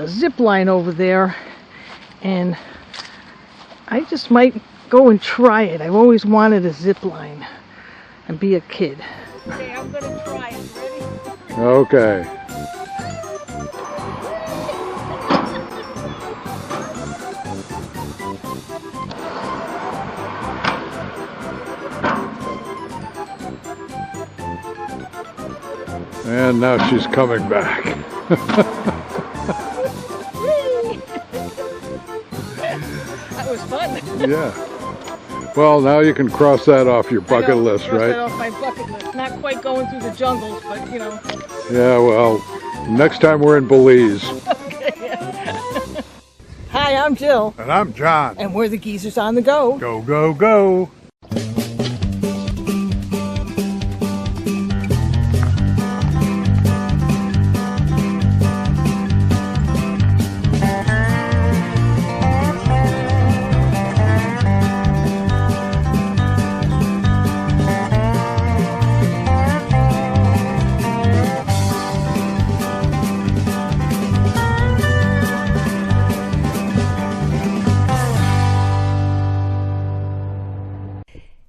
a zip line over there, and I just might go and try it. I've always wanted a zip line and be a kid. Okay, I'm gonna try it. Ready? Okay. And now she's coming back. That was fun. Yeah. Well, now you can cross that off your bucket list, right? Cross that off my bucket list. Not quite going through the jungles, but you know. Yeah, well, next time we're in Belize. Okay. Hi, I'm Jill. And I'm John. And we're the Geezers on the Go. Go, go, go.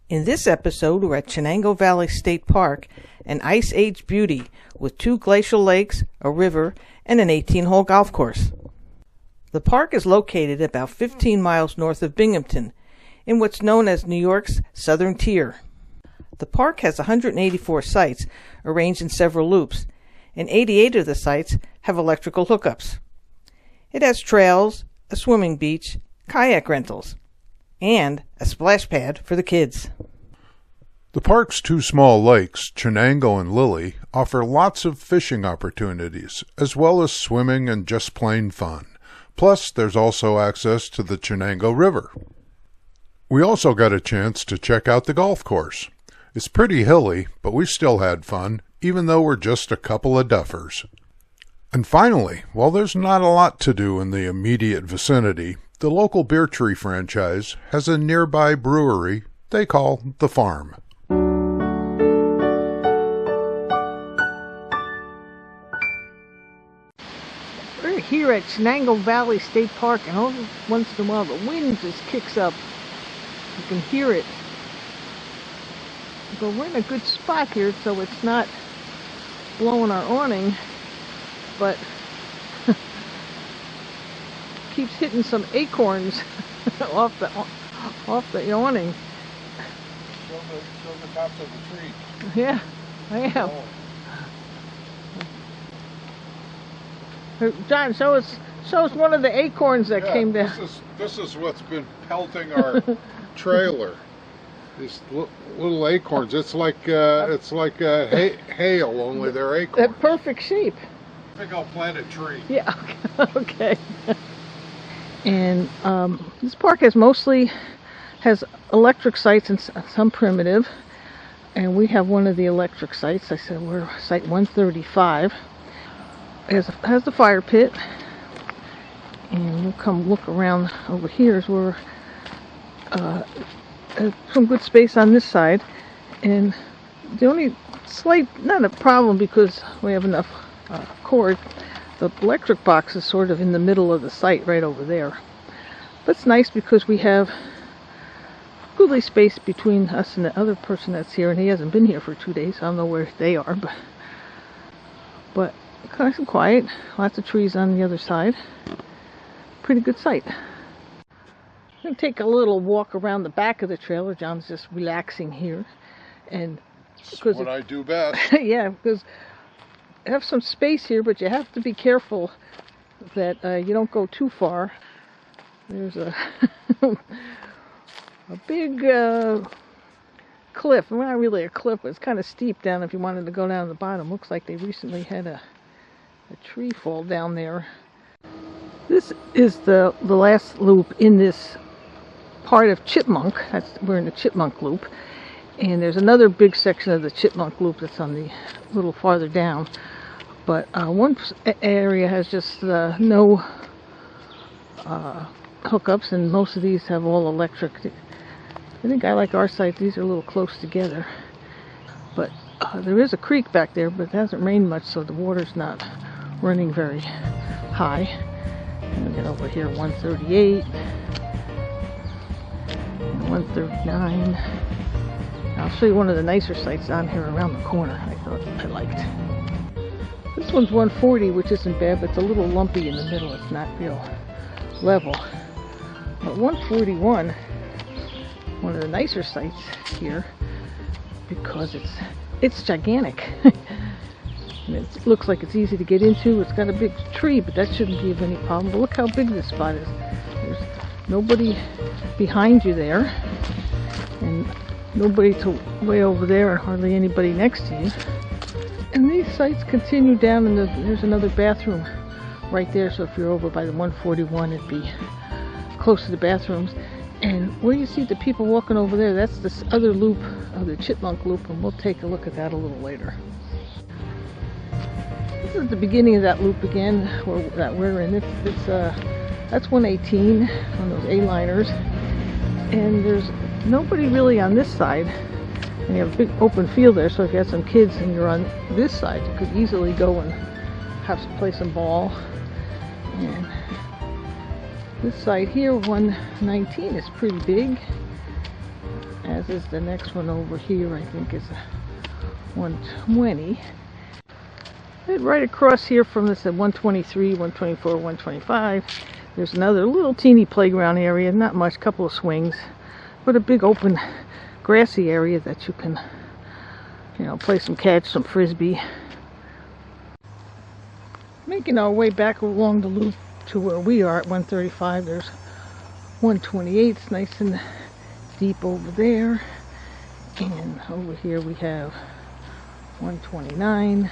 In this episode, we're at Chenango Valley State Park, an Ice Age beauty with 2 glacial lakes, a river, and an 18-hole golf course. The park is located about 15 miles north of Binghamton, in what's known as New York's Southern Tier. The park has 184 sites arranged in several loops, and 88 of the sites have electrical hookups. It has trails, a swimming beach, kayak rentals, and a splash pad for the kids. The park's 2 small lakes, Chenango and Lily, offer lots of fishing opportunities, as well as swimming and just plain fun. Plus, there's also access to the Chenango River. We also got a chance to check out the golf course. It's pretty hilly, but we still had fun, even though we're just a couple of duffers. And finally, while there's not a lot to do in the immediate vicinity, the local beer tree franchise has a nearby brewery they call The Farm. We're here at Chenango Valley State Park, and all once in a while the wind just kicks up. You can hear it. But we're in a good spot here, so it's not blowing our awning, but keeps hitting some acorns off the awning. Show the tops of the trees. Yeah, I am. John, show us one of the acorns that came down. This is what's been pelting our trailer. These little acorns. It's like hail, only they're acorns. That perfect shape. I think I'll plant a tree. Yeah. Okay. And this park has electric sites and some primitive, and we have one of the electric sites. I said we're site 135. It has the fire pit, and we'll come look around over here as we're some good space on this side. And the only slight, not a problem because we have enough cord, the electric box is sort of in the middle of the site right over there. But it's nice because we have goodly space between us and the other person that's here, and he hasn't been here for 2 days. I don't know where they are, but nice and quiet. Lots of trees on the other side. Pretty good site. I'm going to take a little walk around the back of the trailer. John's just relaxing here. And that's what I do best. Yeah, because I have some space here, but you have to be careful that you don't go too far. There's a big cliff. Well, not really a cliff, but it's kind of steep down if you wanted to go down to the bottom. Looks like they recently had a tree fall down there. This is the last loop in this part of Chipmunk. We're in the Chipmunk loop. And there's another big section of the Chipmunk loop that's on the little farther down. But one area has just no hookups, and most of these have all electric. I think I like our site. These are a little close together. But there is a creek back there, but it hasn't rained much, so the water's not running very high. And we got over here 138 and 139. I'll show you one of the nicer sites down here around the corner I thought I liked. This one's 140, which isn't bad, but it's a little lumpy in the middle. It's not real level. But 141, one of the nicer sites here, because it's gigantic. And it looks like it's easy to get into. It's got a big tree, but that shouldn't give any problem. But look how big this spot is. There's nobody behind you there, and nobody to way over there, and hardly anybody next to you. And these sites continue down, and there's another bathroom right there. So if you're over by the 141, it'd be close to the bathrooms. And where you see the people walking over there, that's this other loop of the Chipmunk Loop, and we'll take a look at that a little later. This is the beginning of that loop again, that we're in. That's 118 on those A-liners, and there's nobody really on this side. And you have a big open field there, so if you have some kids and you're on this side, you could easily go and play some ball. And this side here, 119, is pretty big, as is the next one over here. I think is 120. And right across here from this at 123, 124, 125, there's another little teeny playground area. Not much, couple of swings, but a big open grassy area that you can, play some catch, some frisbee. Making our way back along the loop to where we are at 135, there's 128. It's nice and deep over there. And over here we have 129.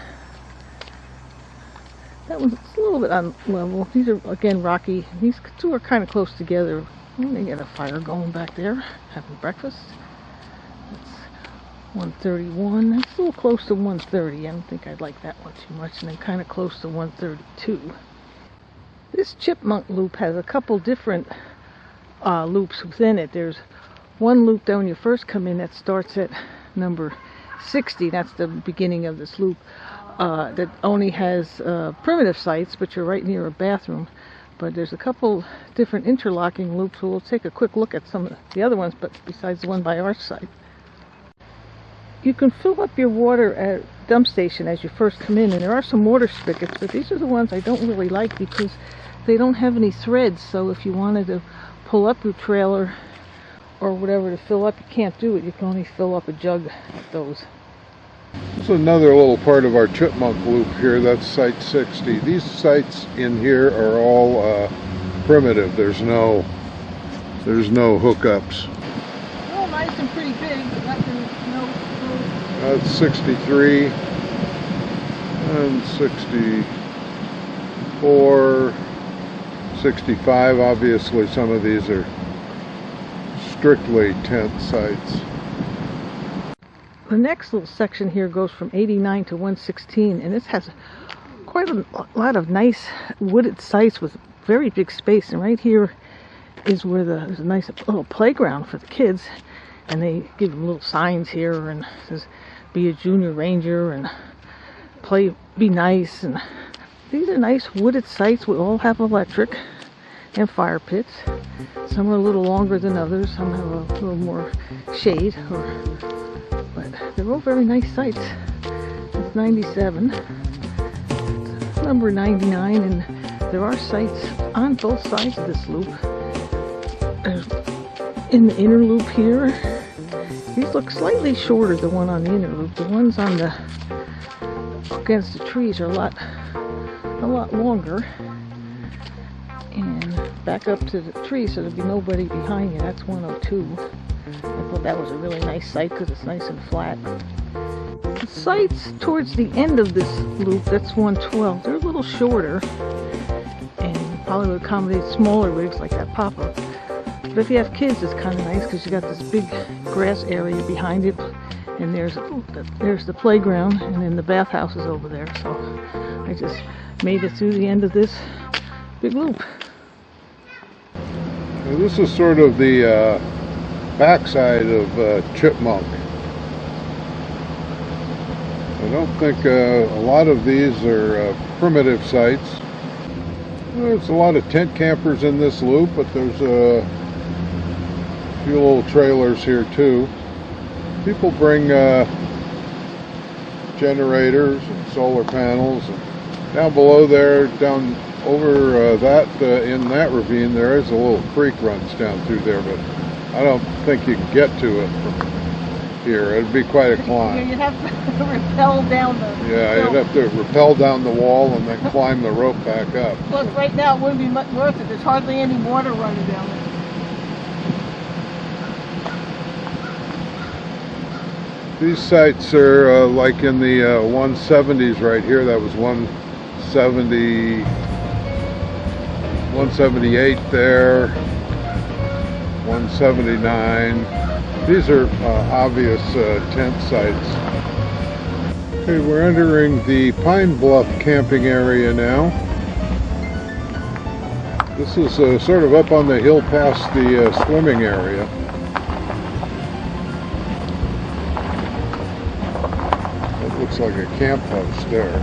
That one's a little bit on level. These are, again, rocky. These two are kind of close together. And they got a fire going back there, having breakfast. That's 131. That's a little close to 130. I don't think I'd like that one too much. And then kind of close to 132. This Chipmunk Loop has a couple different loops within it. There's one loop down when you first come in that starts at number 60. That's the beginning of this loop. That only has primitive sites, but you're right near a bathroom. But there's a couple different interlocking loops, so we'll take a quick look at some of the other ones, but besides the one by our site. You can fill up your water at dump station as you first come in, and there are some water spigots, but these are the ones I don't really like because they don't have any threads. So if you wanted to pull up your trailer or whatever to fill up, you can't do it. You can only fill up a jug with those. This is another little part of our Chipmunk Loop here. That's Site 60. These sites in here are all primitive. There's no hookups. They're all nice and pretty big, but nothing, no. That's 63 and 64, 65. Obviously, some of these are strictly tent sites. The next little section here goes from 89 to 116, and this has quite a lot of nice wooded sites with very big space. And right here is where there's a nice little playground for the kids, and they give them little signs here, and it says be a junior ranger and be nice. And these are nice wooded sites. We all have electric and fire pits. Some are a little longer than others. Some have a little more shade, but they're all very nice sites. That's 97. Number 99, and there are sites on both sides of this loop. In the inner loop here, these look slightly shorter, the one on the inner loop. The ones on the against the trees are a lot longer. And back up to the tree so there'll be nobody behind you. That's 102. I thought that was a really nice site because it's nice and flat. The sites towards the end of this loop, that's 112. They're a little shorter and probably would accommodate smaller rigs like that pop-up. But if you have kids, it's kind of nice because you got this big grass area behind it, and there's the playground, and then the bathhouse is over there. So I just made it through the end of this big loop. Now, this is sort of the backside of Chipmunk. I don't think a lot of these are primitive sites. There's a lot of tent campers in this loop, but there's a few little trailers here too. People bring generators and solar panels. And down below there, down over in that ravine, there is a little creek runs down through there, but I don't think you can get to it from here. It'd be quite a climb. Yeah, you'd have to rappel down the hill. You'd have to rappel down the wall and then climb the rope back up. Plus, right now it wouldn't be much worth it. There's hardly any water running down there. These sites are like in the 170s right here. That was 170, 178 there, 179. These are obvious tent sites. Okay, we're entering the Pine Bluff camping area now. This is sort of up on the hill past the swimming area. That looks like a camp house there.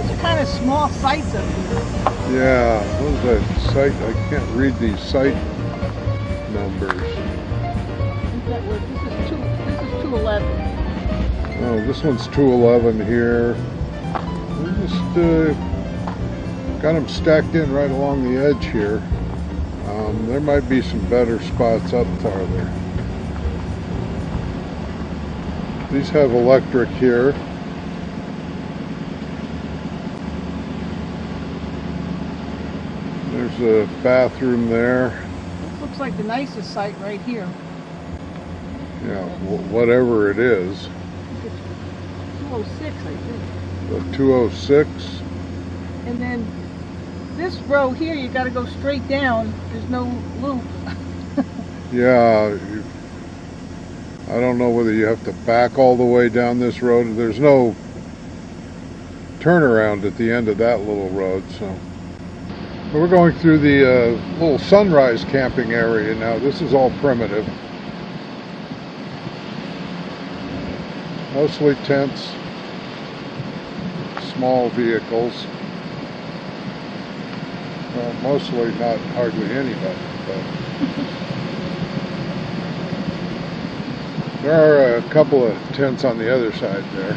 These are kind of small sites up here. Yeah, what is that site? I can't read these site numbers. This is 211. Oh, this one's 211 here. We just got them stacked in right along the edge here. There might be some better spots up farther. These have electric here. There's a bathroom there. This looks like the nicest site right here. Yeah, whatever it is. It's 206, I think. The 206. And then this row here, you got to go straight down. There's no loop. Yeah, I don't know whether you have to back all the way down this road. There's no turnaround at the end of that little road, so. We're going through the little sunrise camping area now. This is all primitive. Mostly tents, small vehicles. Well, mostly not hardly anybody, but there are a couple of tents on the other side there.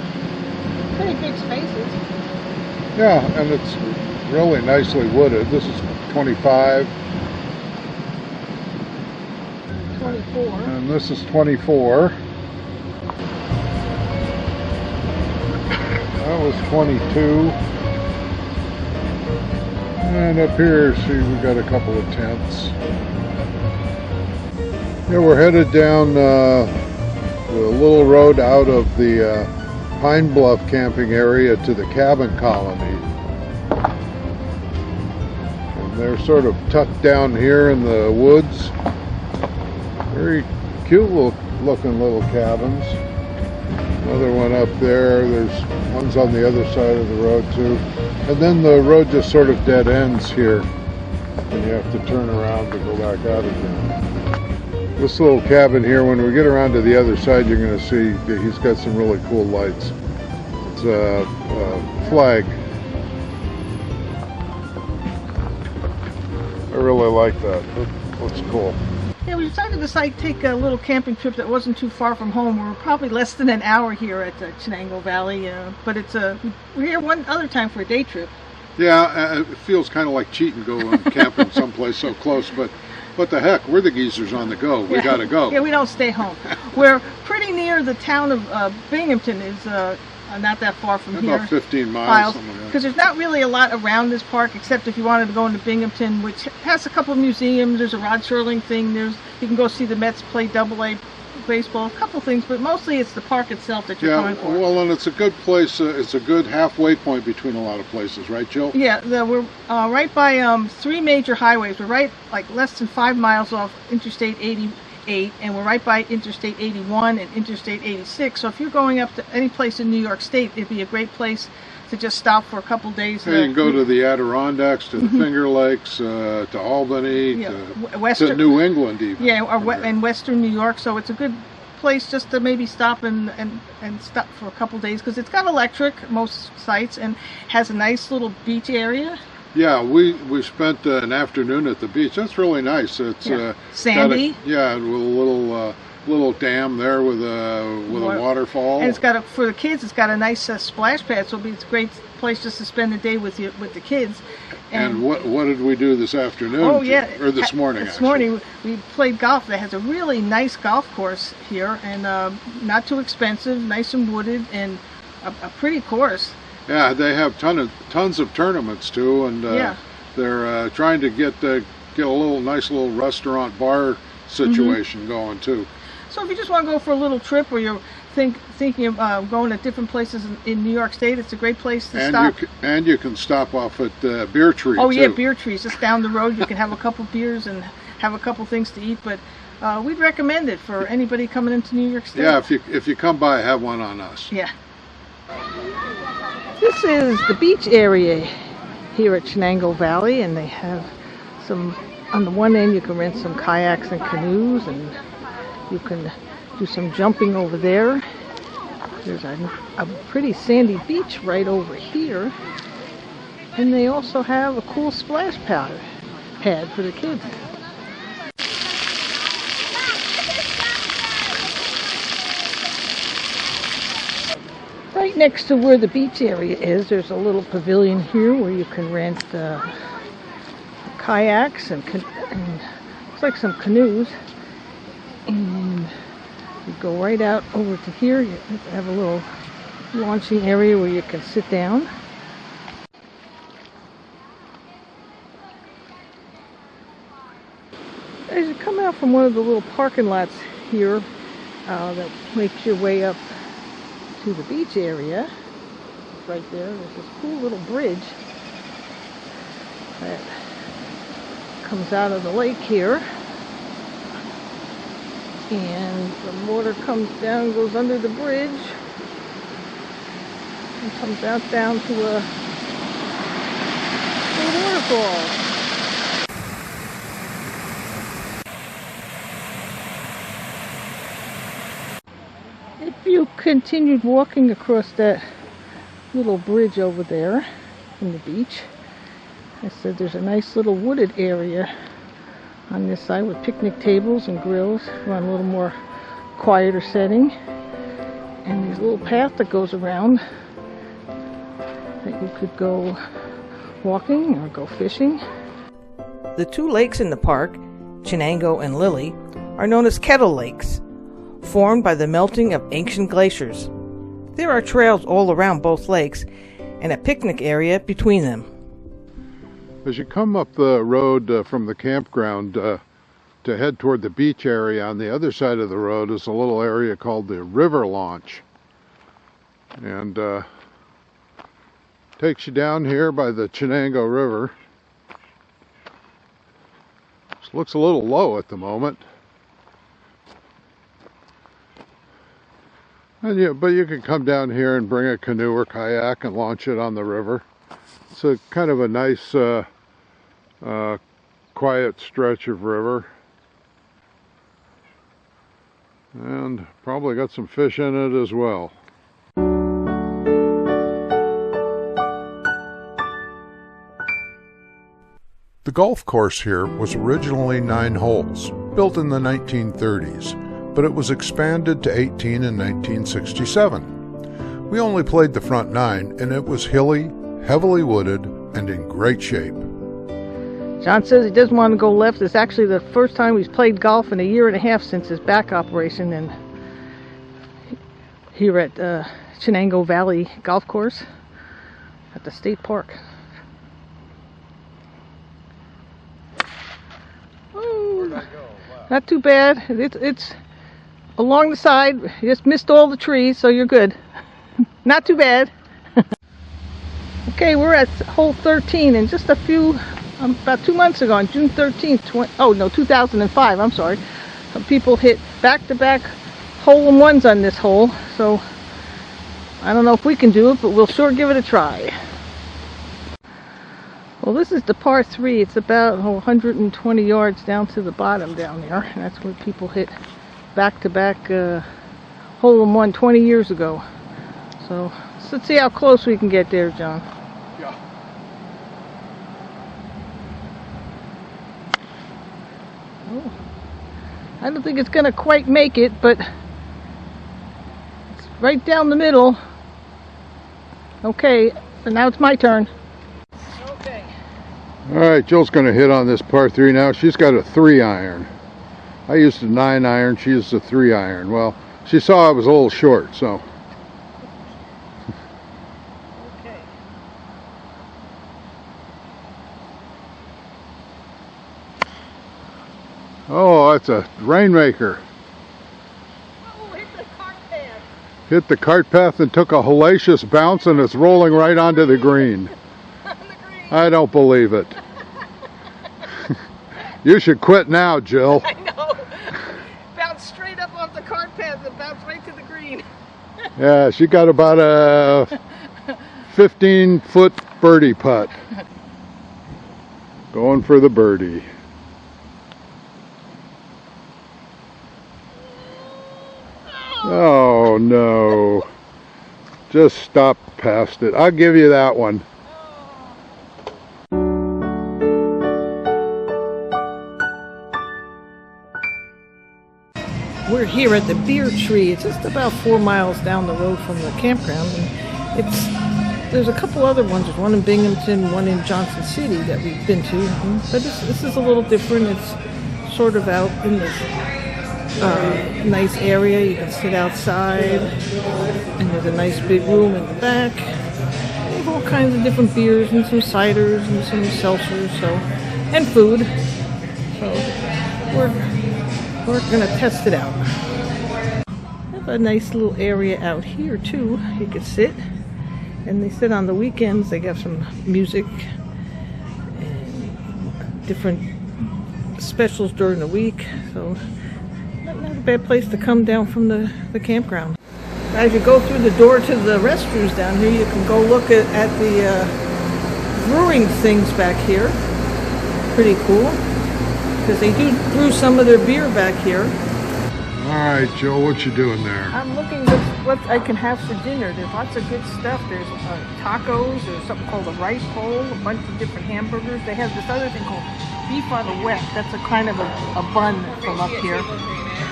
Pretty big spaces. Yeah, and it's really nicely wooded. This is 25. 24. And this is 24. That was 22. And up here, see, we got a couple of tents. Yeah, we're headed down the little road out of the Pine Bluff camping area to the cabin colony. And they're sort of tucked down here in the woods. Very cute looking little cabins. Another one up there. There's ones on the other side of the road too. And then the road just sort of dead ends here. And you have to turn around to go back out again. This little cabin here, when we get around to the other side, you're going to see that he's got some really cool lights. It's a flag. I really like that. It looks cool. Yeah, we decided to take a little camping trip that wasn't too far from home. We're probably less than an hour here at Chenango Valley, but we're here one other time for a day trip. Yeah, it feels kind of like cheating going camping someplace so close, but what the heck, we're the geezers on the go. We gotta go. Yeah, we don't stay home. We're pretty near the town of Binghamton. Is not that far from here. About 15 miles. Because there's not really a lot around this park, except if you wanted to go into Binghamton, which has a couple of museums. There's a Rod Serling thing. You can go see the Mets play Double-A baseball. A couple things, but mostly it's the park itself that you're going for. Well, and it's a good place. It's a good halfway point between a lot of places, right, Jill? Yeah, we're right by 3 major highways. We're right like less than 5 miles off Interstate 88, and we're right by Interstate 81 and Interstate 86. So if you're going up to any place in New York State, it'd be a great place to just stop for a couple days. Yeah, you can go to the Adirondacks, to the Finger Lakes, to Albany, to New England even. Yeah, and Western New York. So it's a good place just to maybe stop and stop for a couple days, because it's got electric, most sites, and has a nice little beach area. Yeah, we spent an afternoon at the beach. That's really nice. It's sandy. with a little dam there with a waterfall. And it's got for the kids. It's got a nice splash pad, so it's a great place just to spend the day with the kids. And what did we do this afternoon? Oh yeah, or this morning. This morning we played golf. That has a really nice golf course here, and not too expensive, nice and wooded, and a pretty course. Yeah, they have tons of tournaments too, and they're trying to get a nice little restaurant bar situation going too. So if you just want to go for a little trip, or you're thinking of going to different places in New York State, it's a great place to stop. And you can stop off at Beer Tree. Oh too. Yeah, Beer Tree's just down the road. You can have a couple beers and have a couple things to eat, but we'd recommend it for anybody coming into New York State. Yeah, if you come by, have one on us. Yeah. This is the beach area here at Chenango Valley, and they have some, on the one end you can rent some kayaks and canoes, and you can do some jumping over there. There's a pretty sandy beach right over here, and they also have a cool splash pad for the kids. Right next to where the beach area is, there's a little pavilion here where you can rent kayaks and looks like some canoes. And you go right out over to here. You have a little launching area where you can sit down. As you come out from one of the little parking lots here that makes your way up to the beach area, right there, there's this cool little bridge that comes out of the lake here, and the water comes down, goes under the bridge, and comes out down to a waterfall. If you continued walking across that little bridge over there from the beach, I said there's a nice little wooded area on this side with picnic tables and grills for a little more quieter setting, and there's a little path that goes around that you could go walking or go fishing. The two lakes in the park, Chenango and Lily, are known as kettle lakes, formed by the melting of ancient glaciers. There are trails all around both lakes and a picnic area between them. As you come up the road from the campground to head toward the beach area, on the other side of the road is a little area called the River Launch. And takes you down here by the Chenango River. This looks a little low at the moment. But you can come down here and bring a canoe or kayak and launch it on the river. It's a kind of a nice, quiet stretch of river. And probably got some fish in it as well. The golf course here was originally 9 holes, built in the 1930s. But it was expanded to 18 in 1967. We only played the front 9, and it was hilly, heavily wooded, and in great shape. John says he doesn't want to go left. It's actually the first time he's played golf in a year and a half since his back operation, and here at Chenango Valley Golf Course at the state park. Oh, not too bad. It's along the side. You just missed all the trees, so you're good. Not too bad. Okay, we're at hole 13, and just about 2 months ago, on June 13th, 2005, I'm sorry, some people hit back-to-back hole-in-ones on this hole, so I don't know if we can do it, but we'll sure give it a try. Well, this is the par 3. It's about 120 yards down to the bottom down there, and that's where people hit back-to-back hole-in-one 20 years ago. So let's see how close we can get there, John. Yeah. Oh, I don't think it's going to quite make it, but it's right down the middle. Okay, so now it's my turn. Okay. All right, Jill's going to hit on this par 3 now. She's got a 3-iron. I used a 9-iron. She used a 3-iron. Well, she saw I was a little short, so. Okay. Oh, that's a rainmaker. Oh, hit the cart path. Hit the cart path and took a hellacious bounce, and it's rolling right onto the green. On the green. I don't believe it. You should quit now, Jill. I know. Bounced straight up off the cart path and bounced right to the green. Yeah, she got about a 15-foot birdie putt. Going for the birdie. Oh no. Just stop past it. I'll give you that one. We're here at the Beer Tree. It's just about 4 miles down the road from the campground. And there's a couple other ones. There's one in Binghamton, one in Johnson City that we've been to. But this is a little different. It's sort of out in this nice area. You can sit outside, and there's a nice big room in the back. They have all kinds of different beers and some ciders and some seltzers, and food. So we're gonna test it out. They have a nice little area out here too. You could sit, and they sit on the weekends. They have some music and different specials during the week. So not a bad place to come down from the campground. As you go through the door to the restrooms down here, you can go look at the brewing things back here. Pretty cool, because they do brew some of their beer back here. All right, Joe, what you doing there? I'm looking at what I can have for dinner. There's lots of good stuff. There's tacos. There's something called a rice bowl, a bunch of different hamburgers. They have this other thing called beef on a wet. That's a kind of a bun from up here.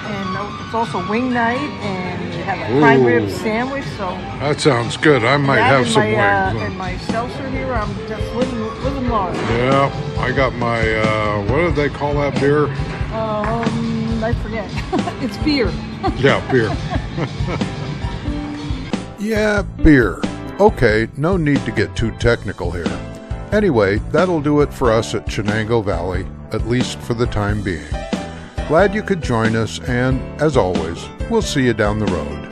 And it's also wing night, and they have a prime rib sandwich. So That sounds good. I might have some wings. And my seltzer here, I'm just living large. Yeah, I got my, what do they call that beer? I forget. It's beer. Yeah, beer. Yeah, beer. Okay, no need to get too technical here. Anyway, that'll do it for us at Chenango Valley, at least for the time being. Glad you could join us, and as always, we'll see you down the road.